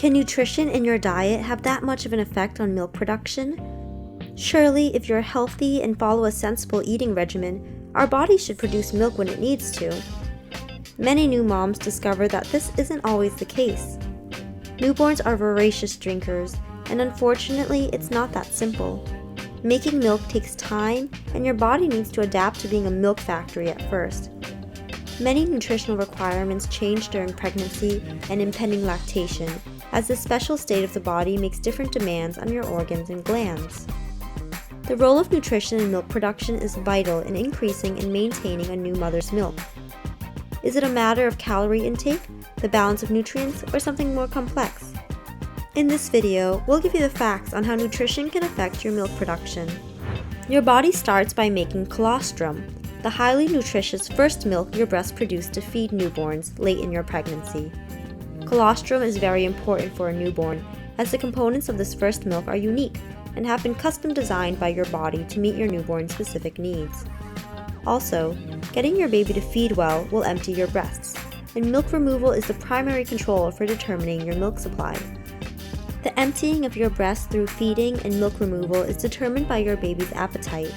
Can nutrition in your diet have that much of an effect on milk production? Surely, if you're healthy and follow a sensible eating regimen, our body should produce milk when it needs to. Many new moms discover that this isn't always the case. Newborns are voracious drinkers, and unfortunately, it's not that simple. Making milk takes time, and your body needs to adapt to being a milk factory at first. Many nutritional requirements change during pregnancy and impending lactation, as the special state of the body makes different demands on your organs and glands. The role of nutrition in milk production is vital in increasing and maintaining a new mother's milk. Is it a matter of calorie intake, the balance of nutrients, or something more complex? In this video, we'll give you the facts on how nutrition can affect your milk production. Your body starts by making colostrum, the highly nutritious first milk your breasts produce to feed newborns late in your pregnancy. Colostrum is very important for a newborn, as the components of this first milk are unique and have been custom designed by your body to meet your newborn's specific needs. Also, getting your baby to feed well will empty your breasts, and milk removal is the primary control for determining your milk supply. The emptying of your breast through feeding and milk removal is determined by your baby's appetite.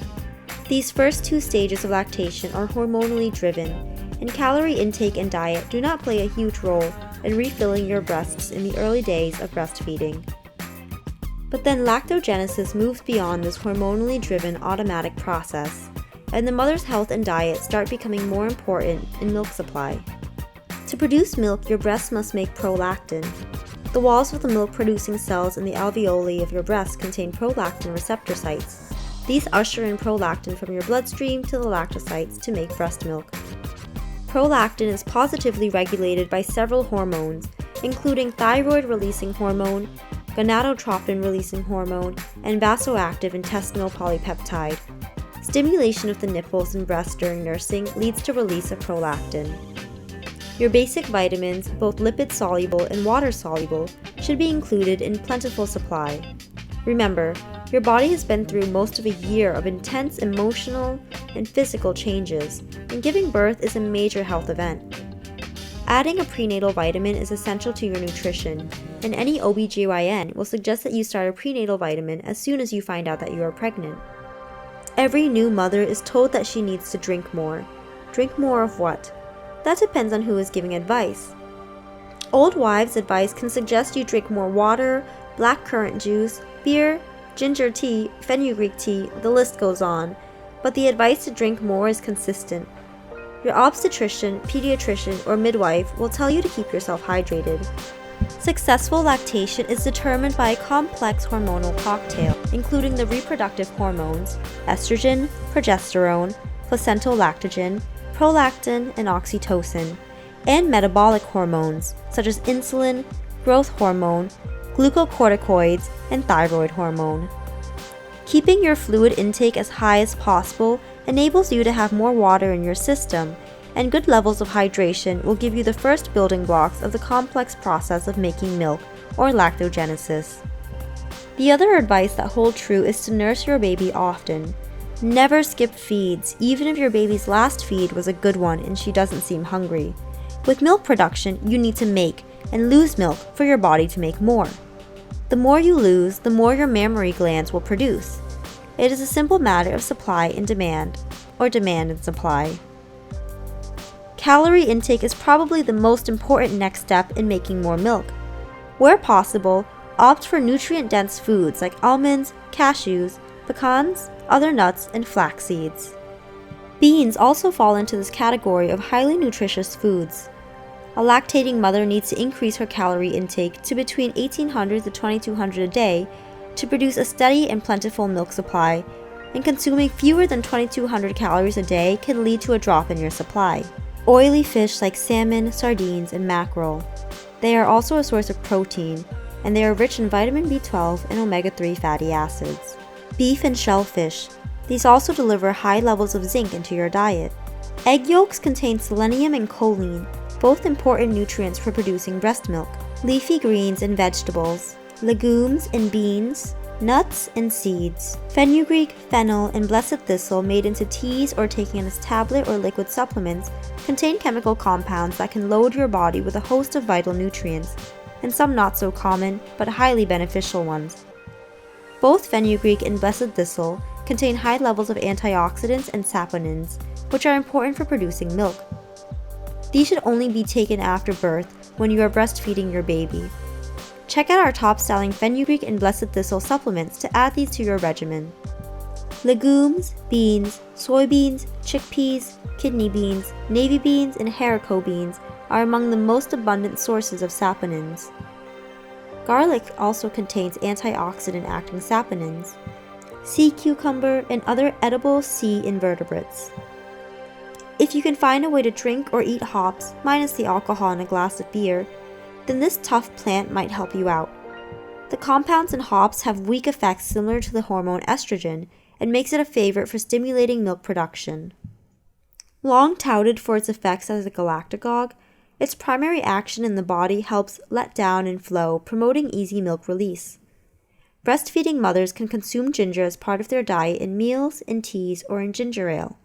These first two stages of lactation are hormonally driven, and calorie intake and diet do not play a huge role in refilling your breasts in the early days of breastfeeding. But then lactogenesis moves beyond this hormonally driven automatic process, and the mother's health and diet start becoming more important in milk supply. To produce milk, your breast must make prolactin. The walls of the milk-producing cells in the alveoli of your breast contain prolactin receptor sites. These usher in prolactin from your bloodstream to the lactocytes to make breast milk. Prolactin is positively regulated by several hormones, including thyroid-releasing hormone, gonadotropin-releasing hormone, and vasoactive intestinal polypeptide. Stimulation of the nipples and breasts during nursing leads to release of prolactin. Your basic vitamins, both lipid-soluble and water-soluble, should be included in plentiful supply. Remember, your body has been through most of a year of intense emotional and physical changes, and giving birth is a major health event. Adding a prenatal vitamin is essential to your nutrition, and any OBGYN will suggest that you start a prenatal vitamin as soon as you find out that you are pregnant. Every new mother is told that she needs to drink more. Drink more of what? That depends on who is giving advice. Old wives' advice can suggest you drink more water, black currant juice, beer, ginger tea, fenugreek tea, the list goes on, but the advice to drink more is consistent. Your obstetrician, pediatrician, or midwife will tell you to keep yourself hydrated. Successful lactation is determined by a complex hormonal cocktail, including the reproductive hormones, estrogen, progesterone, placental lactogen, prolactin, and oxytocin, and metabolic hormones, such as insulin, growth hormone, glucocorticoids, and thyroid hormone. Keeping your fluid intake as high as possible enables you to have more water in your system, and good levels of hydration will give you the first building blocks of the complex process of making milk, or lactogenesis. The other advice that holds true is to nurse your baby often. Never skip feeds, even if your baby's last feed was a good one and she doesn't seem hungry. With milk production, you need to make and lose milk for your body to make more. The more you lose, the more your mammary glands will produce. It is a simple matter of supply and demand, or demand and supply. Calorie intake is probably the most important next step in making more milk. Where possible, opt for nutrient-dense foods like almonds, cashews, pecans, other nuts, and flax seeds. Beans also fall into this category of highly nutritious foods. A lactating mother needs to increase her calorie intake to between 1,800 to 2,200 a day to produce a steady and plentiful milk supply, and consuming fewer than 2,200 calories a day can lead to a drop in your supply. Oily fish like salmon, sardines, and mackerel. They are also a source of protein, and they are rich in vitamin B12 and omega-3 fatty acids. Beef and shellfish. These also deliver high levels of zinc into your diet. Egg yolks contain selenium and choline, both important nutrients for producing breast milk. Leafy greens and vegetables, legumes and beans, nuts and seeds. Fenugreek, fennel, and blessed thistle made into teas or taken as tablet or liquid supplements contain chemical compounds that can load your body with a host of vital nutrients. and some not so common but highly beneficial ones. Both fenugreek and blessed thistle contain high levels of antioxidants and saponins, which are important for producing milk. These should only be taken after birth when you are breastfeeding your baby. Check out our top-selling fenugreek and blessed thistle supplements to add these to your regimen. Legumes, beans, soybeans, chickpeas, kidney beans, navy beans, and haricot beans are among the most abundant sources of saponins. Garlic also contains antioxidant-acting saponins. Sea cucumber and other edible sea invertebrates. If you can find a way to drink or eat hops, minus the alcohol in a glass of beer, then this tough plant might help you out. The compounds in hops have weak effects similar to the hormone estrogen and makes it a favorite for stimulating milk production. Long touted for its effects as a galactagogue, its primary action in the body helps let down and flow, promoting easy milk release. Breastfeeding mothers can consume ginger as part of their diet in meals, in teas, or in ginger ale.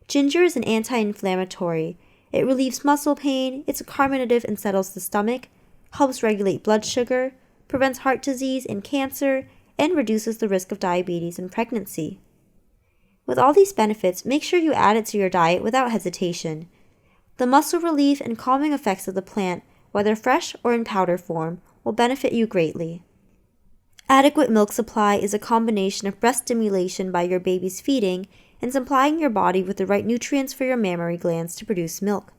Ginger is an anti-inflammatory. It relieves muscle pain, it's a carminative and settles the stomach, helps regulate blood sugar, prevents heart disease and cancer, and reduces the risk of diabetes in pregnancy. With all these benefits, make sure you add it to your diet without hesitation. The muscle relief and calming effects of the plant, whether fresh or in powder form, will benefit you greatly. Adequate milk supply is a combination of breast stimulation by your baby's feeding and supplying your body with the right nutrients for your mammary glands to produce milk.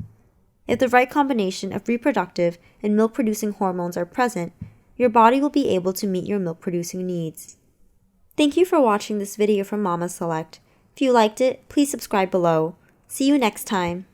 If the right combination of reproductive and milk-producing hormones are present, your body will be able to meet your milk-producing needs. Thank you for watching this video from Mama Select. If you liked it, please subscribe below. See you next time.